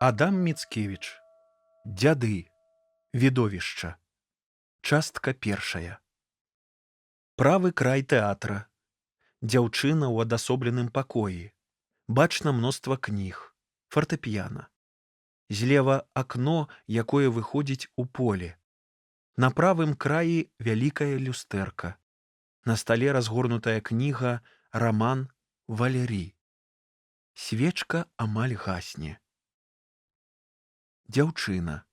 Адам Міцкевіч. Дзяды. Відовішча. Частка першая. Правы край тэатра. Дзяўчына ў адасобленым пакоі. Бачна мноства кніг. Фартэпіяна. Злева акно, якое выходзіць у поле. На правым краі вялікая люстэрка. На стале разгорнутая кніга «Раман Валерій». Свечка амаль гасне. Дзяўчына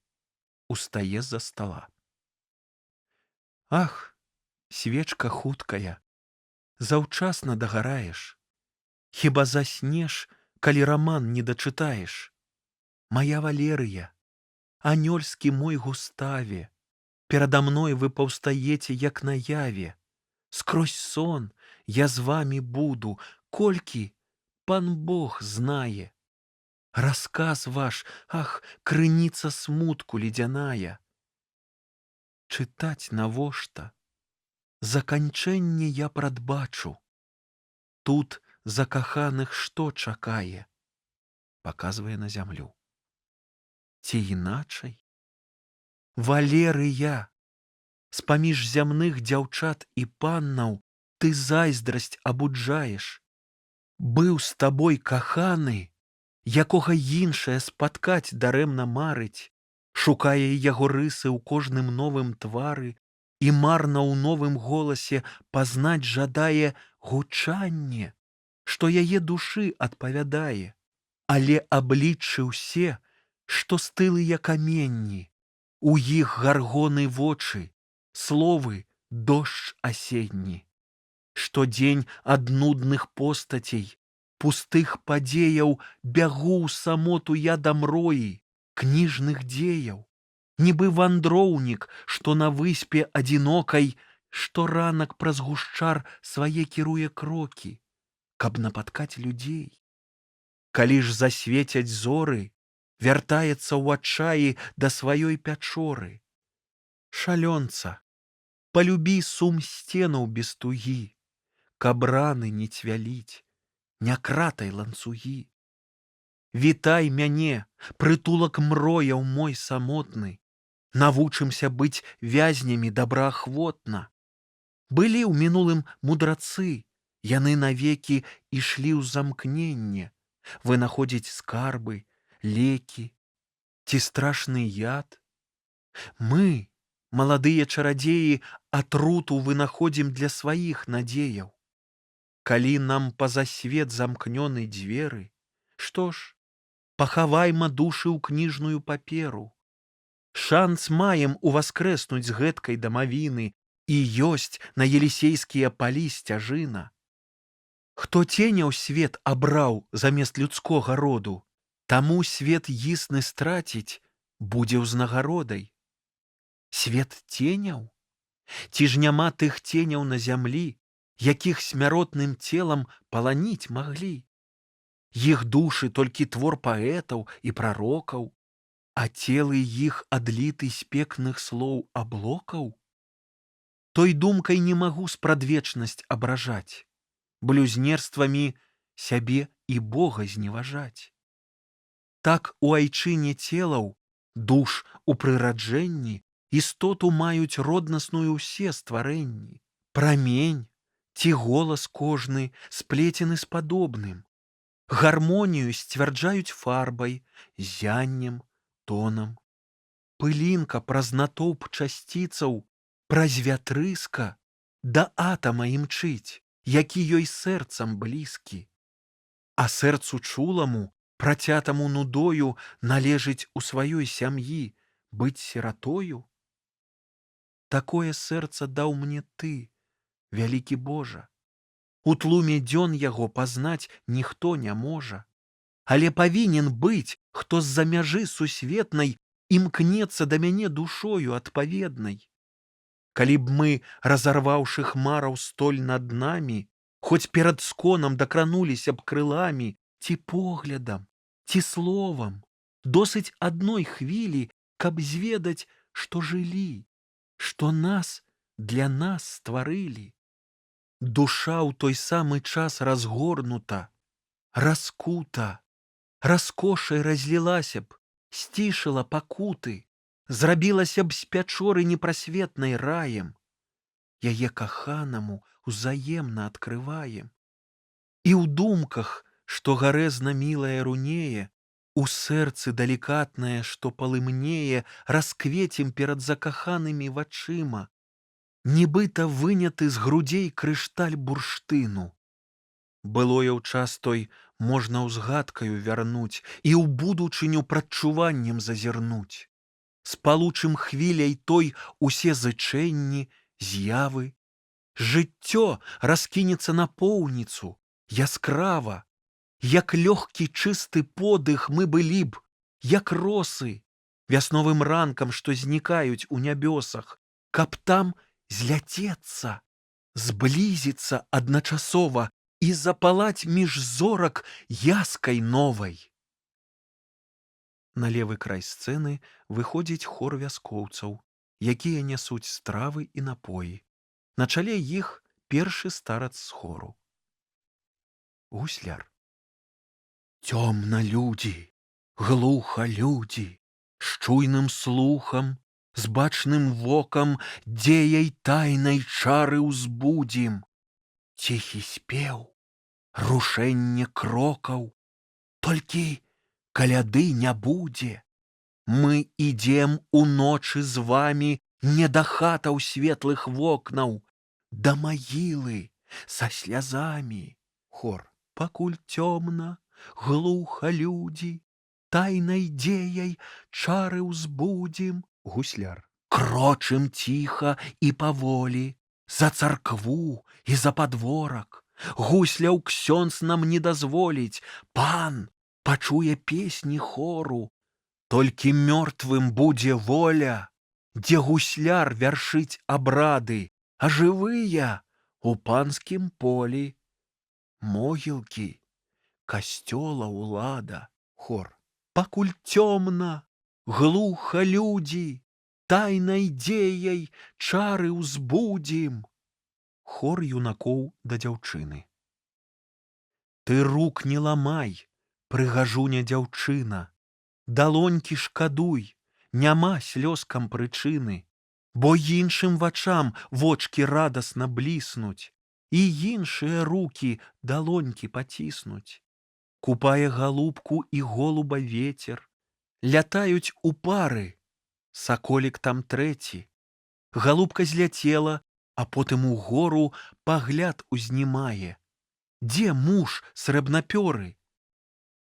устае з-за стала. Ах, свечка хуткая, заўчасна дагараеш. Хіба заснеш, калі раман не дачытаеш? Мая Валерыя, анёльскі мой Густаве, перада мной вы паўстаеце, як на яве. Скрозь сон я з вамі буду, колькі пан Бог знае. Расказ ваш, ах, крыніца смутку ледзяная. Чытаць навошта? Заканчэнне я прадбачу. Тут закаханых што чакае? Паказвае на зямлю. Ці іначай? Валерыя, з-паміж зямных дзяўчат і паннаў ты зайздрасць абуджаеш. Быў з табой каханы, якога іншае спаткаць дарэмна марыць, шукае яго рысы ў кожным новым твары і марна ў новым голасе пазнаць жадае гучанне, што яе душы адпавядае. Але абліччы ўсе, што стылыя каменні, у іх гаргоны вочы, словы дождж асенні. Штодзень ад нудных постацей, пустых падзеяў бягу ў самоту я да мроі, кніжных дзеяў, нібы вандроўнік, што на выспе адзінокай шторанак праз гушчар свае кіруе крокі, каб напаткаць людзей. Калі ж засвецяць зоры, вяртаецца ў адчаі да сваёй пячоры. Шалёнца, палюбі сум сценаў без тугі, каб раны не цвяліць, не кратай ланцугі. Вітай мяне, прытулак мрояў мой самотны, навучымся быць вязнямі добраахвотна. Былі ў мінулым мудрацы, яны навекі ішлі ў замкненне, вынаходзіць скарбы, лекі, ці страшны яд. Мы, маладыя чарадзеі, атруту вынаходзім для сваіх надзеяў. Калі нам па-за свет замкнёны дзверы, што ж, пахавайма душы ў кніжную паперу. Шанц маем уваскрэснуць з гэткай дамавіны, і ёсць на елісейскія палі сцяжына. Хто ценяў свет абраў замест людскога роду, таму свет існы страціць будзе ўзнагародай. Свет ценяў? Ці ж няма тых ценяў на зямлі, якіх смяротным целам паланіць маглі? Іх душы толькі твор паэтаў і прарокаў, а целы іх адліты з пекных слоў аблокаў? Той думкай не магу спрадвечнасць абражаць, блюзнерствамі сябе і Бога зневажаць. Так у айчыне целаў, душ у прыраджэнні, істоту маюць роднасную ўсе стварэнні. Прамень ці голас кожны сплецены з падобным. Гармонію сцвярджаюць фарбай, зяннем, тонам. Пылінка праз натоўп часціцаў, праз вятрыска да атама імчыць, які ёй сэрцам блізкі. А сэрцу чуламу, працятаму нудою, належыць у сваёй сям'і быць сіратою? Такое сэрца даў мне ты, вялікі Божа. У тлуме дзён яго пазнаць ніхто не можа. Але павінен быць, хто з-за мяжы сусветнай імкнецца да мяне душою адпаведнай. Калі б мы, разарваўшы хмараў столь над намі, хоць перад сконам дакрануліся б крыламі, ці поглядам, ці словам, досыць адной хвілі, каб зведаць, што жылі, што нас для нас стварылі. Душа ў той самы час разгорнута, раскута, раскошай разлілася б, сцішыла пакуты, зрабілася б з пячоры непрасветнай раем. Яе каханаму узаемна адкрываем. І ў думках, што гарэзна мілае рунее, у сэрцы далікатнае, што палымнее, расквецім перад закаханымі вачыма, нібыта выняты з грудзей крышталь бурштыну. Былое ў час той можна ўзгадкаю вярнуць і ў будучыню прадчуваннем зазірнуць. Спалучым хвіляй той усе зычэнні, з'явы. Жыццё раскінецца на поўніцу, яскрава. Як лёгкі чысты подых мы былі б, як росы, вясновым ранкам, што знікаюць у нябёсах, каб там зляцецца, зблізіцца адначасова і запалаць між зорак яскай новай. На левы край сцэны выходзіць хор вяскоўцаў, якія нясуць стравы і напоі. На чале іх першы старац з хору. Гусляр. Цёмна людзі, глуха людзі, з чуйным слухам, з бачным вокам, дзеяй тайнай чары ўзбудзім. Ціхі спеў, рушэнне крокаў, толькі каляды не будзе. Мы ідзем уночы з вамі не да хатаў светлых вокнаў, да магілы са слязамі. Хор. Пакуль цёмна, глуха людзі, тайнай дзеяй чары ўзбудзім. Гусляр. Крочым ціха і паволі, за царкву і за падворак. Гусляў ксёндз нам не дазволіць, пан пачуе песні хору. Толькі мёртвым будзе воля, дзе гусляр вяршыць абрады, а жывыя у панскім полі. Могілкі, касцёла ўлада. Хор. Пакуль цёмна, глуха людзі, тайнай дзеяй чары ўзбудзім. Хор юнакоў да дзяўчыны. Ты рук не ламай, прыгажуня дзяўчына, далонькі шкадуй, няма слёзкам прычыны, бо іншым вачам вочкі радасна бліснуць, і іншыя рукі далонькі паціснуць. Купае галубку і голуба вецер, лятаюць у пары, саколік там трэці. Галубка зляцела, а потым угору пагляд узнімае. Дзе муж срэбнапёры?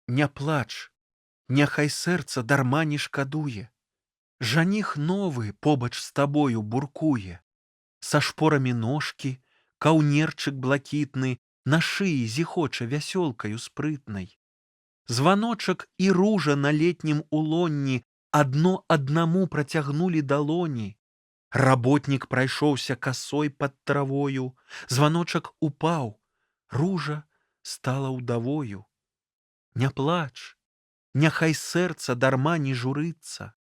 Не плач, няхай сэрца дарма не шкадуе. Жаніх новы побач з табою буркуе. Са шпорамі ножкі, каўнерчык блакітны, на шыі зіхоча вясёлкаю спрытнай. Званочак і ружа на летнім улонні адно аднаму працягнулі далоні. Работнік прайшоўся касой пад травою, званочак упаў, ружа стала ўдавою. Не плач, няхай сэрца дарма не журыцца.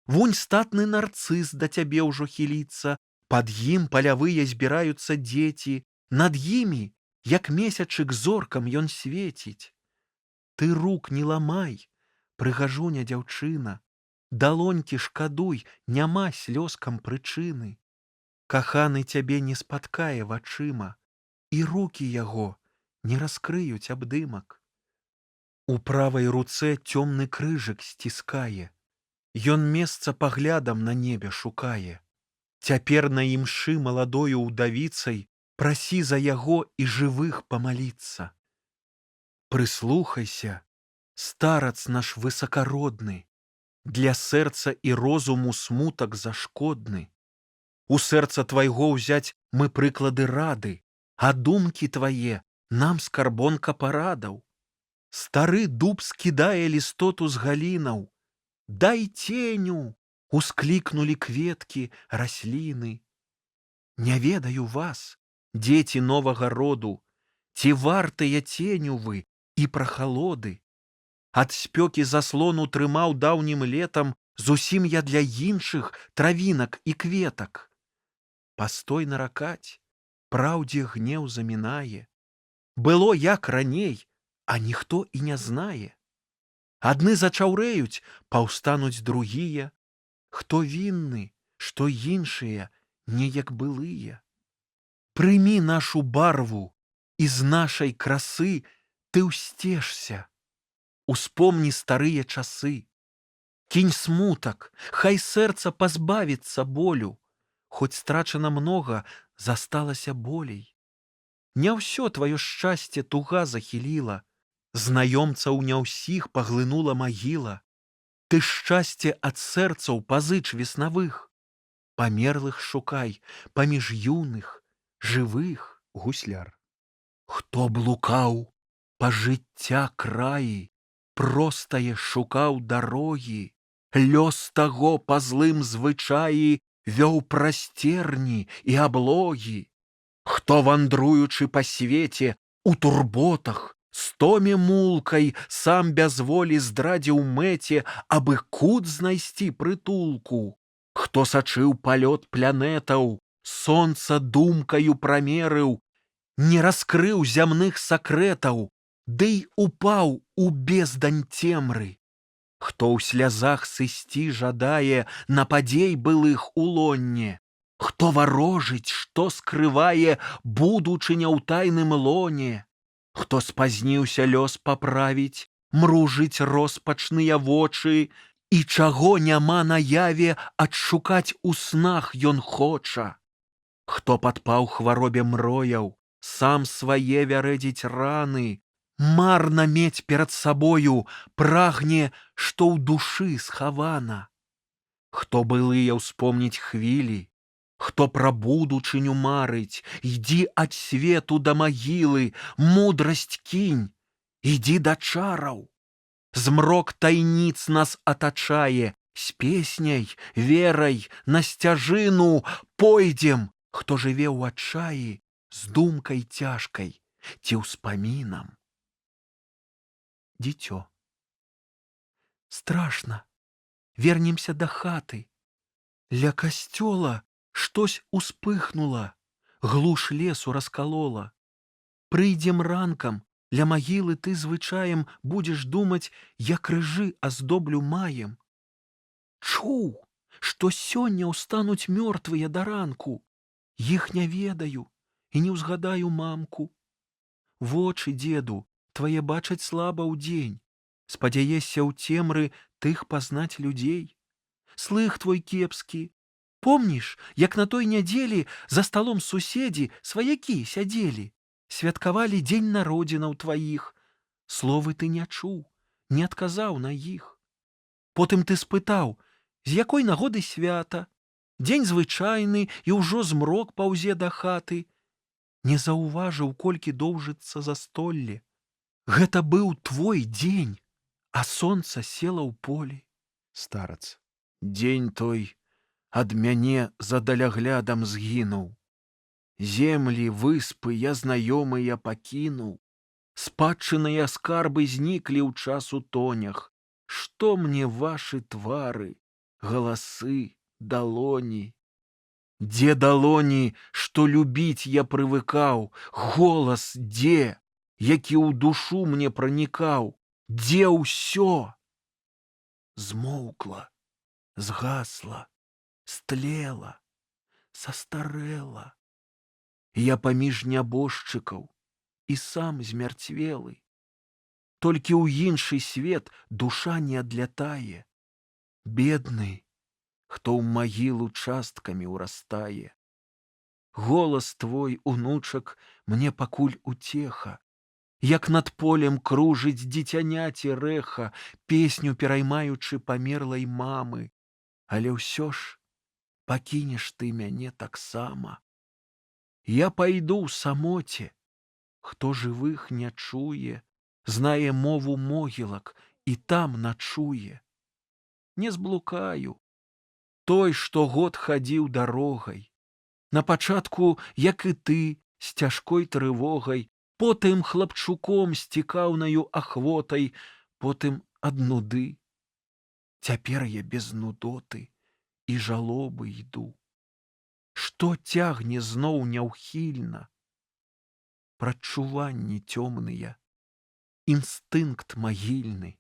Вунь статны нарцыс да цябе ўжо хіліцца, пад ім палявыя збіраюцца дзеці, над імі, як месячык зоркам ён свеціць. Ты рук не ламай, прыгажуня дзяўчына, далонькі шкадуй, няма слёзкам прычыны. Каханы цябе не спаткае вачыма, і рукі яго не раскрыюць абдымак. У правай руцэ цёмны крыжык сціскае, ён месца паглядам на небе шукае. Цяпер на імшы маладою ўдавіцай прасі за яго і жывых памаліцца. Прыслухайся, старац наш высакародны, для сэрца і розуму смутак зашкодны. У сэрца твайго ўзяць мы прыклады рады, а думкі твае нам скарбонка парадаў. Стары дуб скідае лістоту з галінаў. Дай ценю! Усклікнулі кветкі, расліны. Не ведаю вас, дзеці новага роду, ці вартыя ценю вы і прахалоды. Ад спёкі заслону трымаў даўнім летам зусім я для іншых травінак і кветак. Пастой наракаць, праўдзе гнеў замінае. Было як раней, а ніхто і не знае. Адны зачаўрэюць, паўстануць другія. Хто вінны, што іншыя не як былыя. Прымі нашу барву, і з нашай красы ты ўсцешся. Успомні старыя часы. Кінь смутак, хай сэрца пазбавіцца болю. Хоць страчана многа, засталася болей. Не ўсё тваё шчасце туга захіліла, знаёмцаў не ўсіх паглынула магіла. Ты шчасце ад сэрцаў пазыч веснавых, памерлых шукай паміж юных, жывых. Гусляр. Хто блукаў па жыцця краі, простае шукаў дарогі, лёс таго па злым звычаі вёў прасцерні і аблогі. Хто, вандруючы па свеце, у турботах, стоме мулкай, сам без волі здрадзіў мэце, абы кут знайсці прытулку. Хто сачыў палёт планетаў, сонца думкаю прамерыў, не раскрыў зямных сакрэтаў, дый упаў у бездань цемры. Хто ў слязах сысці жадае на падзей былых улонне, хто варожыць, што скрывае будучыня ў тайным лоне, хто спазніўся лёс паправіць, мружыць роспачныя вочы, і чаго няма наяве, адшукаць у снах ён хоча. Хто падпаў хваробе мрояў, сам свае вярэдзіць раны, марна мець перад сабою, прагне, што ў душы схавана. Хто былыя ўспомніць хвілі, хто пра будучыню марыць, ідзі ад свету да магілы, мудрасць кінь, ідзі да чараў. Змрок тайніц нас атачае, з песняй, верай, на сцяжыну пойдзем, хто жыве ў адчаі, з думкай цяжкай ці ўспамінам. Дзіцё. Страшна. Вернемся да хаты. Ля касцёла штось успыхнула, глуш лесу раскалола. Прыйдзем ранкам, ля магілы ты звычаем будзеш думаць, я крыжы аздоблю маем. Чуў, што сёння ўстануць мёртвыя да ранку. Іх не ведаю і не ўзгадаю мамку. Вочы, дзеду, твае бачаць слаба ўдзень. Спадзяешся ў цемры тых пазнаць людзей. Слых твой кепскі. Помніш, як на той нядзелі за сталом суседзі сваякі сядзелі, святкавалі дзень народзінаў тваіх. Словы ты не чуў, не адказаў на іх. Потым ты спытаў, з якой нагоды свята? Дзень звычайны, і ўжо змрок паўзе да хаты. Не заўважыў, колькі доўжыцца застолле. Гэта быў твой дзень, а сонца села ў полі. Старац. Дзень той ад мяне за даляглядам згінуў. Землі, выспы я знаёмыя пакінуў. Спадчыныя скарбы зніклі ў час у тонях. Што мне вашы твары, галасы, далоні? Дзе далоні, што любіць я прывыкаў? Голас дзе, які ў душу мне пранікаў? Дзе ўсё? Змоўкла, згасла, стлела, састарэла. Я паміж нябожчыкаў і сам змярцвелы. Толькі ў іншы свет душа не адлятае. Бедны, хто ў магілу часткамі ўрастае. Голас твой, унучак, мне пакуль уцеха. Як над полем кружыць дзіцяняці рэха, песню пераймаючы памерлай мамы. Але ўсё ж пакінеш ты мяне таксама. Я пайду ў самоце. Хто жывых не чуе, знае мову могілак і там начуе. Не зблукаю. Той, што год хадзіў дарогай. На пачатку, як і ты, з цяжкой трывогай, потым хлапчуком з цікаўнаю ахвотай, потым ад нуды. Цяпер я без нудоты і жалобы іду. Што цягне зноў няўхільна? Прадчуванні цёмныя, інстынкт магільны.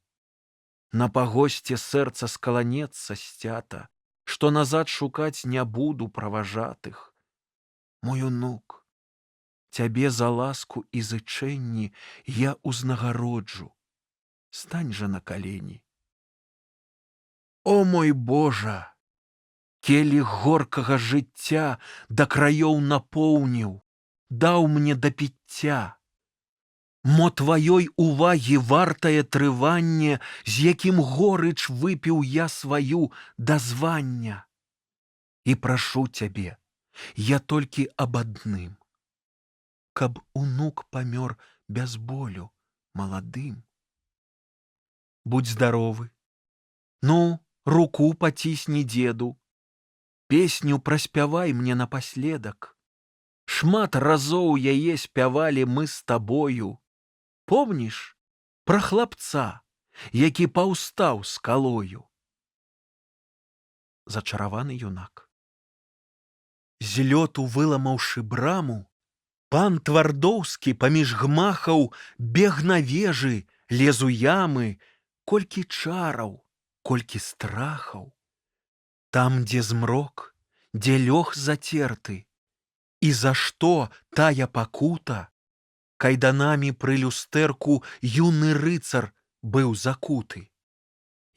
На пагосце сэрца скаланецца сцята, што назад шукаць не буду праважатых. Мой унук, цябе за ласку і зычэнні я узнагароджу. Стань жа на калені. О мой Божа! Келіх горкага жыцця да краёў напоўніў, даў мне да піцця. Мо тваёй увагі вартае трыванне, з якім горыч выпіў я сваю дазвання. І прашу цябе, я толькі аб адным, каб унук памёр без болю маладым. Будь здаровы. Ну, руку пацісні дзеду. Песню праспявай мне напаследак. Шмат разоў яе спявалі мы з табою. Помніш пра хлапца, які паўстаў скалою? Зачараваны юнак. З лёту выламаўшы браму, пан Твардоўскі паміж гмахаў бег на вежы, лез у ямы, колькі чараў, колькі страхаў. Там, дзе змрок, дзе лёг зацерты, і за што тая пакута, кайданамі пры люстэрку юны рыцар быў закуты.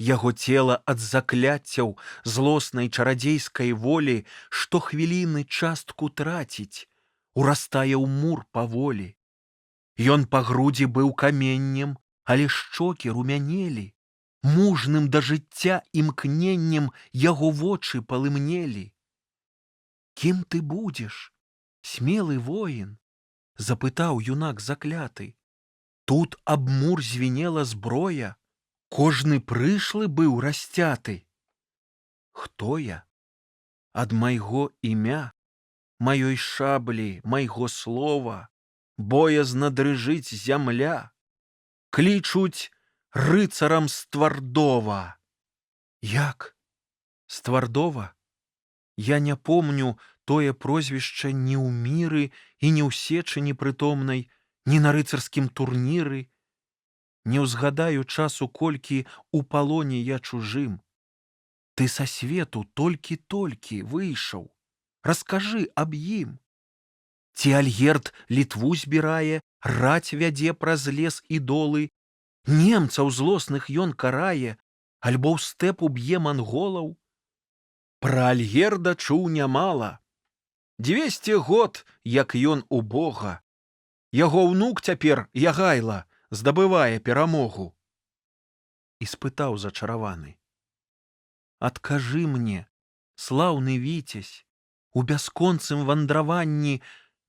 Яго цела ад закляццяў злоснай чарадзейскай волі штохвіліны частку траціць, урастае ў мур паволі. Ён па грудзі быў каменнем, але шчокі румянелі. Мужным да жыцця імкненнем яго вочы палымнелі. Кім ты будзеш, смелы воін? Запытаў юнак закляты. Тут аб мур звінела зброя, кожны прышлы быў расцяты. Хто я? Ад майго імя, маёй шаблі, майго слова, боязна дрыжыць зямля. Клічуць рыцарам з Твардова. Як? З Твардова? Я не помню тое прозвішча ні ў міры і ні ў сечы непрытомнай, ні на рыцарскім турніры. Не ўзгадаю часу, колькі у палоне я чужым. Ты са свету толькі-толькі выйшаў. Раскажы аб ім. Ці Альгерд Літву збірае, раць вядзе праз лес і долы, немцаў злосных ён карае, альбо ў стэпу б'е манголаў? Пра Альгерда чуў нямала. 200 год, як ён у Бога. Яго ўнук цяпер, Ягайла, здабывае перамогу. І спытаў зачараваны. Адкажы мне, слаўны віцязь, у бясконцым вандраванні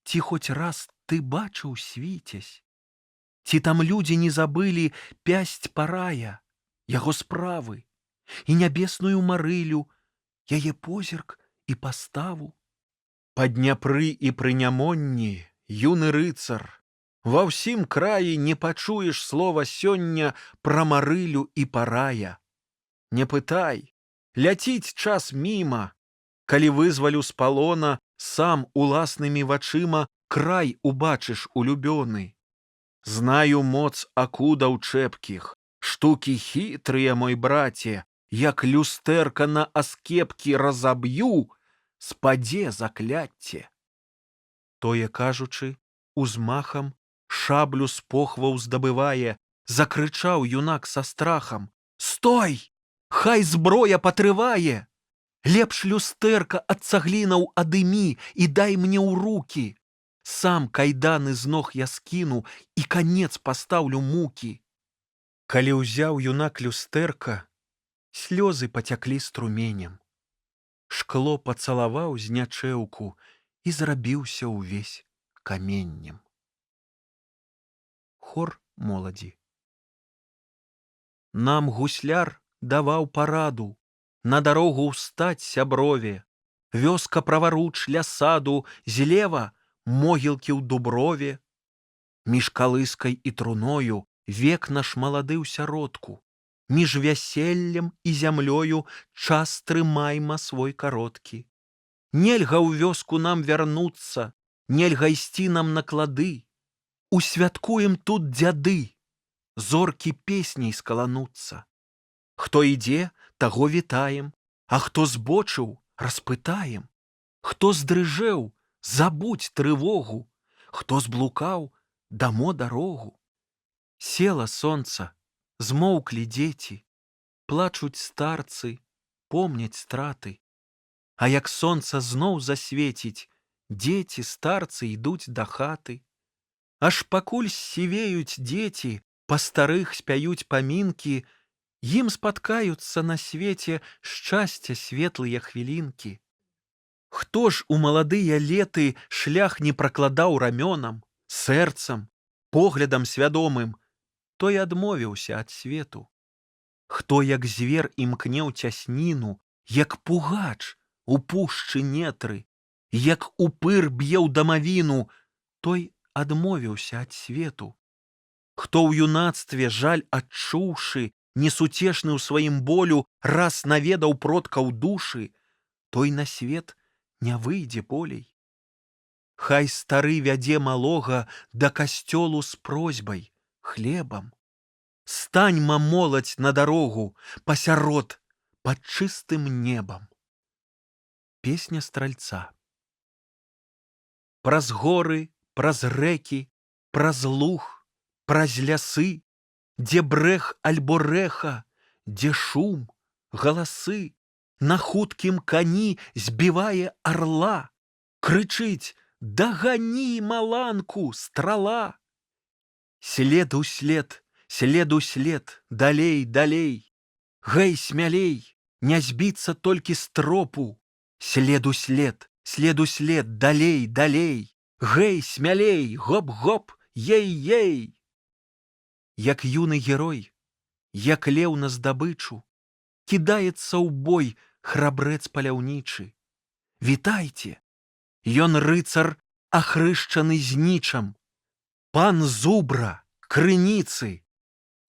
ці хоць раз ты бачыў свіцязь? Ці там людзі не забылі пясць парая, яго справы, і нябесную марылю, яе позірк і паставу? Па Дняпры і пры Нямонні, юны рыцар, ва ўсім краі не пачуеш слова сёння пра марылю і парая. Не пытай, ляціць час міма, калі вызвалю з палона, сам уласнымі вачыма край убачыш улюбёны. Знаю моц акудаў чэпкіх, штукі хітрыя, мой браце, як люстэрка на аскепкі разаб'ю, спадзе закляцце. Тое кажучы, узмахам шаблю з похваў здабывае, закрычаў юнак са страхам. Стой! Хай зброя патрывае! Лепш люстэрка ад цаглінаў адымі і дай мне ў рукі. Сам кайданы з ног я скіну і канец пастаўлю мукі. Калі ўзяў юнак люстэрка, слёзы пацяклі струменем. Шкло пацалаваў з нячэўку і зрабіўся ўвесь каменнем. Хор моладзі. Нам гусляр даваў параду, на дарогу ўстаць сяброве. Вёска праваруч ля саду, злева могілкі ў дуброве. Між калыскай і труною век наш малады ў сяродку. Між вяселлем і зямлёю час трымайма свой кароткі. Нельга ў вёску нам вярнуцца, нельга ісці нам на клады. Усвяткуем тут дзяды, зоркі песняй скалануцца. Хто ідзе, таго вітаем, а хто збочыў, распытаем. Хто здрыжэў, забудь трывогу, хто зблукаў, дамо дарогу. Села сонца, змоўклі дзеці, плачуць старцы, помняць страты. А як сонца зноў засвеціць, дзеці, старцы ідуць да хаты. Аж пакуль сівеюць дзеці, па старых спяюць памінкі, ім спаткаюцца на свеце шчасця светлыя хвілінкі. Хто ж у маладыя леты шлях не пракладаў рамёнам, сэрцам, поглядам свядомым, той адмовіўся ад свету. Хто як звер імкне ў цясніну, як пугач у пушчы нетры, як упыр б'е ў дамавіну, той адмовіўся ад свету. Хто ў юнацтве жаль адчуўшы, несутешны ў сваім болю, раз наведаў продкаў душы, той на свет не выйдзе болей. Хай стары вядзе малога да касцёлу з просьбай, хлебам. Стань-ма, моладзь, на дарогу, пасярод, пад чыстым небам. Песня стральца. Праз горы, праз рэкі, праз луг, праз лясы, дзе брэх альбо рэха, дзе шум, галасы, на хуткім кані збівае арла, крычыць: «Дагані, маланку, страла!» След услед, след услед, далей, далей, гэй, смялей, не збіцца толькі з тропу. След услед, далей, далей, гэй, смялей, гоп-гоп, ей-ей. Як юны герой, як леў на здабычу, кідаецца ў бой храбрэц паляўнічы. Вітайце! Ён рыцар, ахрышчаны знічам, пан зубра, крыніцы,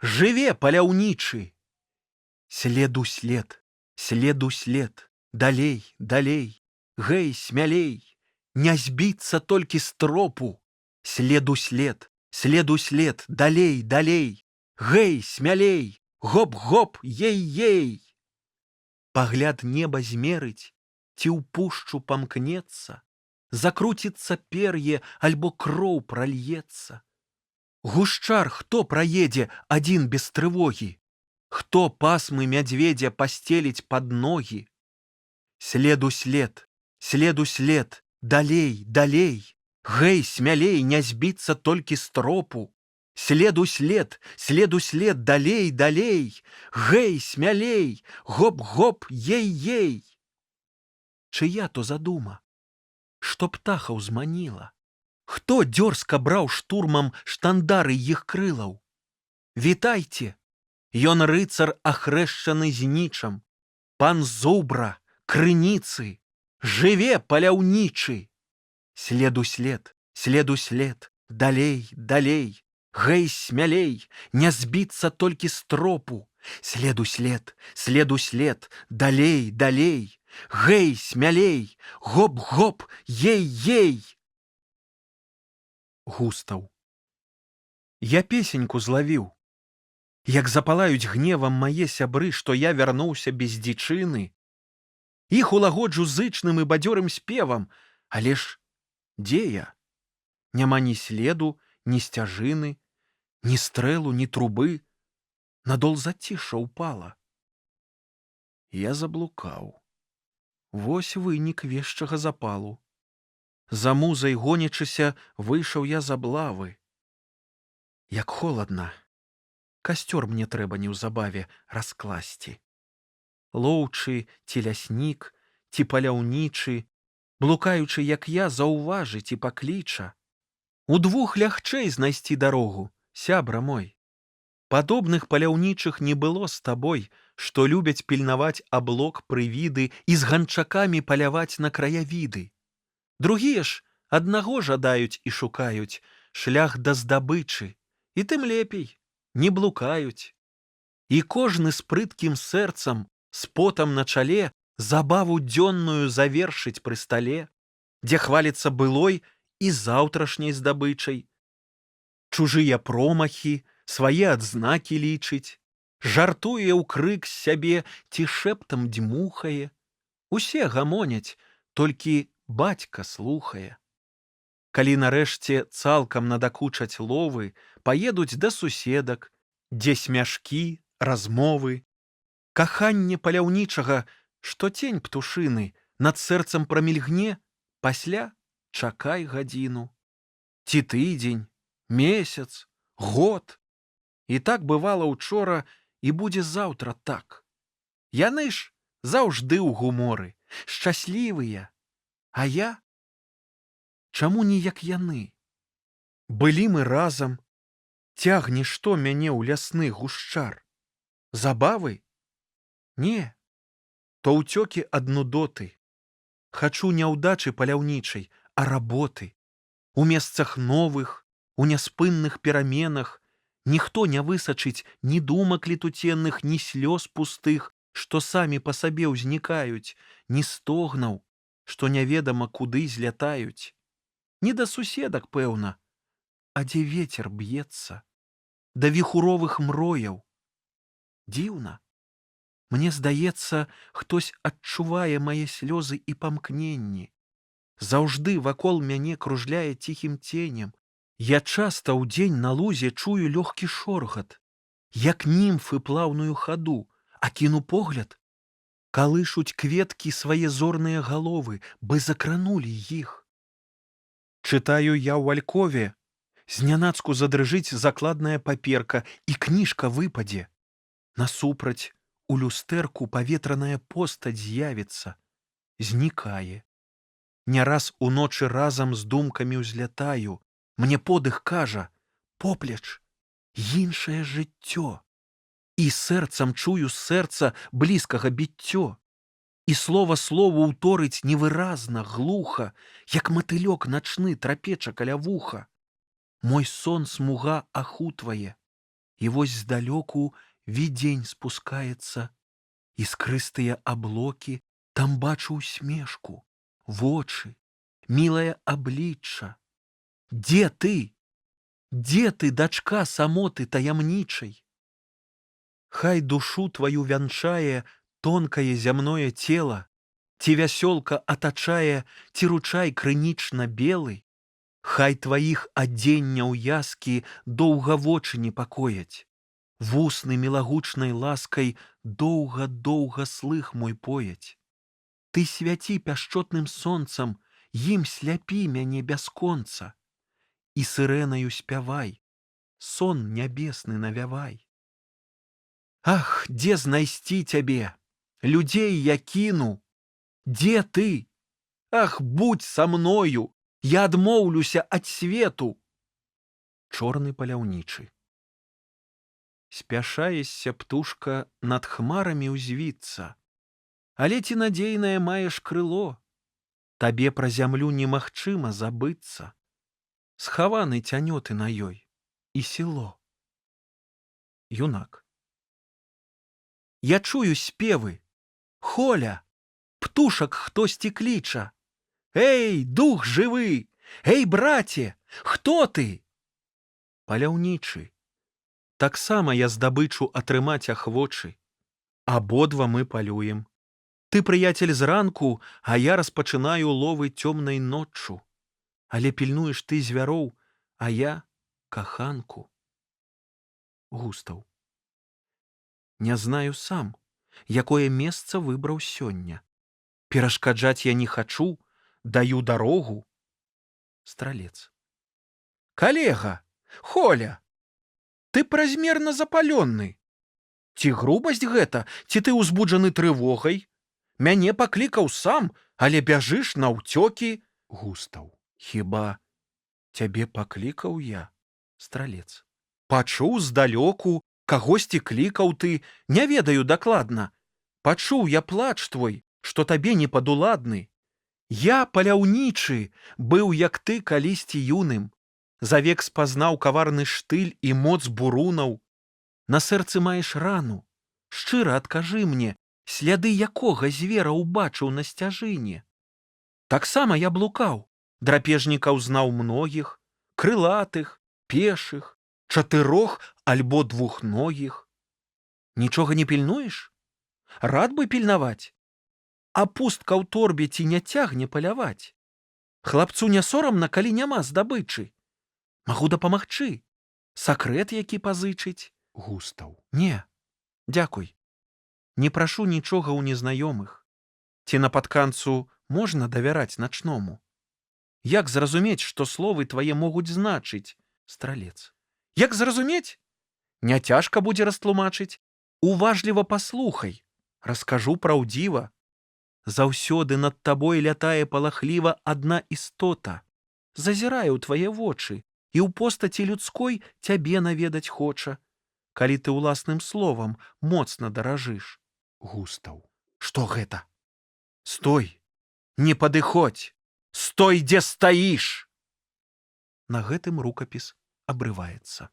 жыве паляўнічы! След услед, далей, далей, гэй, смялей, не збіцца толькі з тропу. След услед, далей, далей, гэй, смялей, гоп-гоп, ей-ей. Пагляд неба змерыць, ці ў пушчу памкнецца, закруціцца пер'е, альбо кроў пральецца. Гушчар хто праедзе адзін без трывогі? Хто пасмы мядзведзя пасцеліць пад ногі? След услед, далей, далей, гэй, смялей, не збіцца толькі з тропу. След услед, далей, далей, гэй, смялей, гоп-гоп, ей-ей. Чыя то задума? Што птахаў зманіла? Хто дзёрзка браў штурмам штандары іх крылаў? Вітайце! Ён рыцар, ахрэшчаны знічам, пан зубра, крыніцы, жыве паляўнічы! След услед, далей, далей, гэй, смялей, не збіцца толькі з тропу. След услед, далей, далей, гэй, смялей, гоп-гоп, ей-ей. Густаў. Я песеньку злавіў. Як запалаюць гневам мае сябры, што я вярнуўся без дзічыны, іх улагоджу зычным і бадзёрым спевам, але ж дзе я? Няма ні следу, ні сцяжыны, ні стрэлу, ні трубы. Надол зацішша ўпала. Я заблукаў. Вось вынік вешчага запалу. За музай гонячыся, выйшаў я з аблавы. Як холадна. Касцёр мне трэба неўзабаве раскласці. Лоўчы, ці ляснік, ці паляўнічы, блукаючы, як я, заўважыць і пакліча. Удвух лягчэй знайсці дарогу, сябра мой. Падобных паляўнічых не было з табой, што любяць пільнаваць аблок прывіды і з ганчакамі паляваць на краявіды. Другія ж аднаго жадаюць і шукаюць шлях да здабычы, і тым лепей не блукаюць. І кожны з прыткім сэрцам, з потам на чале, забаву дзённую завершыць пры стале, дзе хваліцца былой і заўтрашняй здабычай. Чужыя промахі, свае адзнакі лічыць, Жартуе ў крык з сябе ці шэптам дзьмухае. Усе гамоняць, толькі бацька слухае. Калі нарэшце цалкам надакучаць ловы, паедуць да суседак, дзе смяшкі, размовы. Каханне паляўнічага, што цень птушыны, над сэрцам прамільгне, пасля чакай гадзіну. Ці тыдзень, месяц, год. І так бывала учора, і будзе заўтра так. Яны ж заўжды ў гуморы, шчаслівыя. А я? Чаму не як яны? Былі мы разам. Цягне што мяне ў лясны гушчар? Забавы? Не. То ўцёкі ад нудоты. Хачу няўдачы паляўнічай, а работы. У месцах новых, у няспынных пераменах ніхто не высачыць ні думак летуценных, ні слёз пустых, што самі па сабе ўзнікаюць, ні стогнаў, што няведама куды злятаюць. Не да суседак, пэўна, а дзе вецер б'ецца, да віхуровых мрояў. Дзіўна. Мне здаецца, хтось адчувае мае слёзы і памкненні. Заўжды вакол мяне кружляе ціхім ценем. Я часта ў дзень на лузе чую лёгкі шоргат, як німфы плаўную хаду, а кіну погляд. Калышуць кветкі свае зорныя галовы, бы закранулі іх. Чытаю я ў алькове, знянацку задрыжыць закладная паперка і кніжка выпадзе. Насупраць у люстэрку паветраная постаць з'явіцца, знікае. Не раз уночы разам з думкамі ўзлятаю, мне подых кажа: поплеч, іншае жыццё. І сэрцам чую з сэрца блізкага біццё. І слова слову ўторыць невыразна, глуха, як матылёк начны трапеча каля вуха. Мой сон смуга ахутвае, і вось здалёку відзень спускаецца. Іскрыстыя аблокі, там бачу усмешку, вочы, мілае аблічча. Дзе ты? Дзе ты, дачка самоты таямнічай? Хай душу тваю вянчае тонкае зямное цела, ці вясёлка атачае, ці ручай крынічна белы. Хай тваіх адзенняў яскі доўга вочы непакояць, вусны мілагучнай ласкай доўга-доўга слых мой пояць. Ты свяці пяшчотным сонцам, ім сляпі мяне бясконца. І сырэнаю спявай, сон нябесны навявай. Ах, дзе знайсці цябе? Людзей я кіну. Дзе ты? Ах, будзь са мною, я адмоўлюся ад свету. Чорны паляўнічы. Спяшаешся, птушка, над хмарамі ўзвіцца. Але ці надзейнае маеш крыло? Табе пра зямлю немагчыма забыцца. Схаваны цянёты на ёй і село. Юнак. Я чую спевы. Холя, птушак хтосьці кліча. Эй, дух жывы! Эй, браце, хто ты? Паляўнічы. Таксама я здабычу атрымаць ахвочы. Абодва мы палюем. Ты, прыяцель, зранку, а я распачынаю ловы цёмнай ноччу. Але пільнуеш ты звяроў, а я каханку. Густаў. Не знаю сам, якое месца выбраў сёння. Перашкаджаць я не хачу, даю дарогу. Стралец. Калега, Холя, ты празмерна запалённы. Ці грубасць гэта, ці ты ўзбуджаны трывогай? Мяне паклікаў сам, але бяжыш наўцёкі. Густаў. Хіба цябе паклікаў я? Стралец. Пачуў здалёку, кагосьці клікаў ты, не ведаю дакладна. Пачуў я плач твой, што табе не падуладны. Я, паляўнічы, быў як ты калісьці юным. Завек спазнаў каварны штыль і моц бурунаў. На сэрцы маеш рану. Шчыра адкажы мне, сляды якога звера ўбачыў на сцяжыне. Таксама я блукаў. Драпежнікаў знаў многіх, крылатых, пешых, чатырох альбо двухногіх. Нічога не пільнуеш? Рад бы пільнаваць. А пустка ў торбе ці не цягне паляваць? Хлапцу не сорамна, калі няма здабычы? Магу дапамагчы. Сакрэт які пазычыць? Густаў. Не, дзякуй. Не прашу нічога ў незнаёмых. Ці на падканцу можна давяраць начному? Як зразумець, што словы твае могуць значыць? Стралец. Як зразумець? Не цяжка будзе растлумачыць. Уважліва паслухай. Раскажу праўдзіва. Заўсёды над табой лятае палахліва адна істота. Зазірае ў твае вочы і ў постаці людской цябе наведаць хоча, калі ты ўласным словам моцна даражыш. Густаў. Што гэта? Стой! Не падыходзь! Стой, дзе стаіш! На гэтым рукапіс абрываецца.